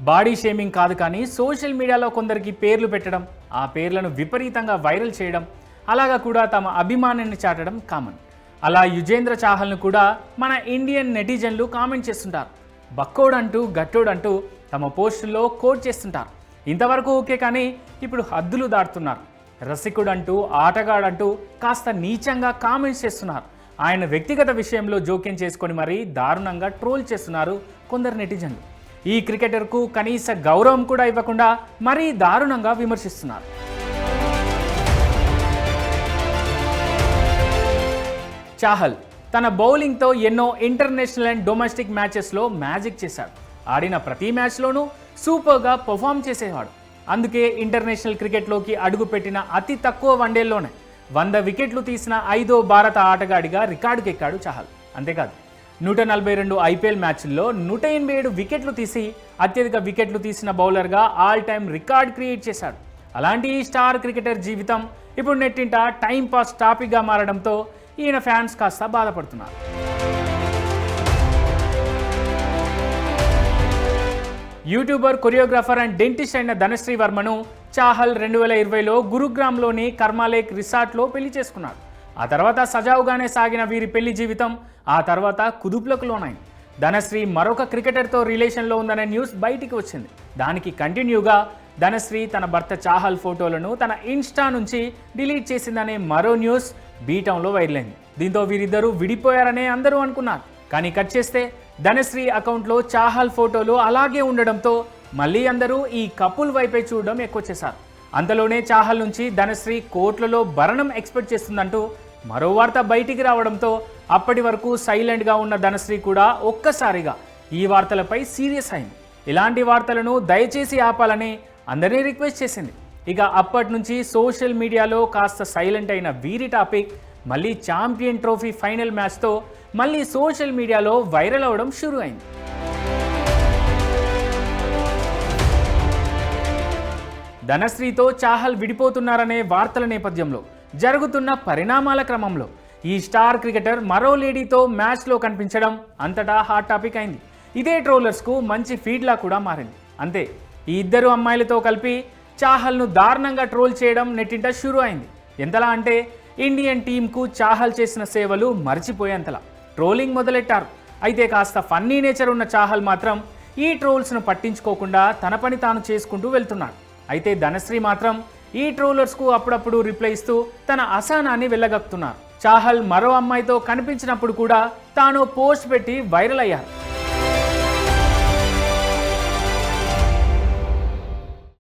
Body shaming కాదు కానీ social మీడియాలో కొందరికి పేర్లు పెట్టడం, ఆ పేర్లను విపరీతంగా వైరల్ చేయడం, అలాగా కూడా తమ అభిమానాన్ని చాటడం కామన్. అలా యుజేంద్ర చాహల్ను కూడా మన ఇండియన్ నెటిజన్లు కామెంట్ చేస్తుంటారు. బక్కోడంటూ గట్టోడంటూ తమ పోస్టుల్లో కోట్ చేస్తుంటారు. ఇంతవరకు ఓకే కానీ ఇప్పుడు హద్దులు దాటుతున్నారు. రసికుడంటూ ఆటగాడంటూ కాస్త నీచంగా కామెంట్స్ చేస్తున్నారు. ఆయన వ్యక్తిగత విషయంలో జోక్యం చేసుకొని మరీ దారుణంగా ట్రోల్ చేస్తున్నారు కొందరు నెటిజన్లు. ఈ క్రికెటర్కు కనీస గౌరవం కూడా ఇవ్వకుండా మరీ దారుణంగా విమర్శిస్తున్నారు. చాహల్ తన బౌలింగ్తో ఎన్నో ఇంటర్నేషనల్ అండ్ డొమెస్టిక్ మ్యాచెస్లో మ్యాజిక్ చేశాడు. ఆడిన ప్రతి మ్యాచ్లోనూ సూపర్గా పర్ఫామ్ చేసేవాడు. అందుకే ఇంటర్నేషనల్ క్రికెట్లోకి అడుగుపెట్టిన అతి తక్కువ వన్డేల్లోనే 100 వికెట్లు తీసిన 5వ భారత ఆటగాడిగా రికార్డుకెక్కాడు చాహల్. అంతేకాదు 142 ఐపీఎల్ మ్యాచ్ల్లో 187 వికెట్లు తీసి అత్యధిక వికెట్లు తీసిన బౌలర్గా ఆల్ టైమ్ రికార్డ్ క్రియేట్ చేశాడు. అలాంటి ఈ స్టార్ క్రికెటర్ జీవితం ఇప్పుడు నెట్టింట టైం పాస్ టాపిక్గా మారడంతో ఈయన ఫ్యాన్స్ కాస్త బాధపడుతున్నారు. యూట్యూబర్, కొరియోగ్రాఫర్ అండ్ డెంటిస్ట్ అయిన ధనశ్రీ వర్మను చాహల్ 2020లో గురుగ్రామ్లోని కర్మాలేక్ రిసార్ట్లో పెళ్లి చేసుకున్నాడు. ఆ తర్వాత సజావుగానే సాగిన వీరి పెళ్లి జీవితం ఆ తర్వాత కుదుపులకు లోనైంది. ధనశ్రీ మరొక క్రికెటర్తో రిలేషన్లో ఉందనే న్యూస్ బయటికి వచ్చింది. దానికి కంటిన్యూగా ధనశ్రీ తన భర్త చాహల్ ఫోటోలను తన ఇన్స్టా నుంచి డిలీట్ చేసిందనే మరో న్యూస్ బీటౌన్లో వైరల్ అయింది. దీంతో వీరిద్దరూ విడిపోయారనే అందరూ అనుకున్నారు. కానీ కట్ చేస్తే ధనశ్రీ అకౌంట్లో చాహల్ ఫోటోలు అలాగే ఉండడంతో మళ్ళీ అందరూ ఈ కపుల్ వైపే చూడడం ఎక్కువ చేశారు. అంతలోనే చాహల్ నుంచి ధనశ్రీ కోట్లలో భరణం ఎక్స్పెక్ట్ చేస్తుందంటూ మరో వార్త బయటికి రావడంతో అప్పటి వరకు సైలెంట్గా ఉన్న ధనశ్రీ కూడా ఒక్కసారిగా ఈ వార్తలపై సీరియస్ అయింది. ఇలాంటి వార్తలను దయచేసి ఆపాలని అందరినీ రిక్వెస్ట్ చేసింది. ఇక అప్పటి నుంచి సోషల్ మీడియాలో కాస్త సైలెంట్ అయిన వీరి టాపిక్ మళ్ళీ ఛాంపియన్ ట్రోఫీ ఫైనల్ మ్యాచ్తో మళ్ళీ సోషల్ మీడియాలో వైరల్ అవ్వడం షురు అయింది. ధనశ్రీతో చాహల్ విడిపోతున్నారనే వార్తల నేపథ్యంలో జరుగుతున్న పరిణామాల క్రమంలో ఈ స్టార్ క్రికెటర్ మరో లేడీతో మ్యాచ్లో కనిపించడం అంతటా హాట్ టాపిక్ అయింది. ఇదే ట్రోలర్స్కు మంచి ఫీడ్లా కూడా మారింది. అంతే, ఈ ఇద్దరు అమ్మాయిలతో కలిపి చాహల్ను దారుణంగా ట్రోల్ చేయడం నెట్టింట షురు అయింది. ఎంతలా అంటే ఇండియన్ టీంకు చాహల్ చేసిన సేవలు మర్చిపోయేంతలా ట్రోలింగ్ మొదలెట్టారు. అయితే కాస్త ఫన్నీ నేచర్ ఉన్న చాహల్ మాత్రం ఈ ట్రోల్స్ను పట్టించుకోకుండా తన పని తాను చేసుకుంటూ వెళ్తున్నాడు. అయితే ధనశ్రీ మాత్రం ఈ ట్రోలర్స్కు అప్పుడప్పుడు రిప్లై ఇస్తూ తన అసహనాన్ని వెళ్ళగక్కుతున్నారు. చాహల్ మరో అమ్మాయితో కనిపించినప్పుడు కూడా తాను పోస్ట్ పెట్టి వైరల్ అయ్యారు.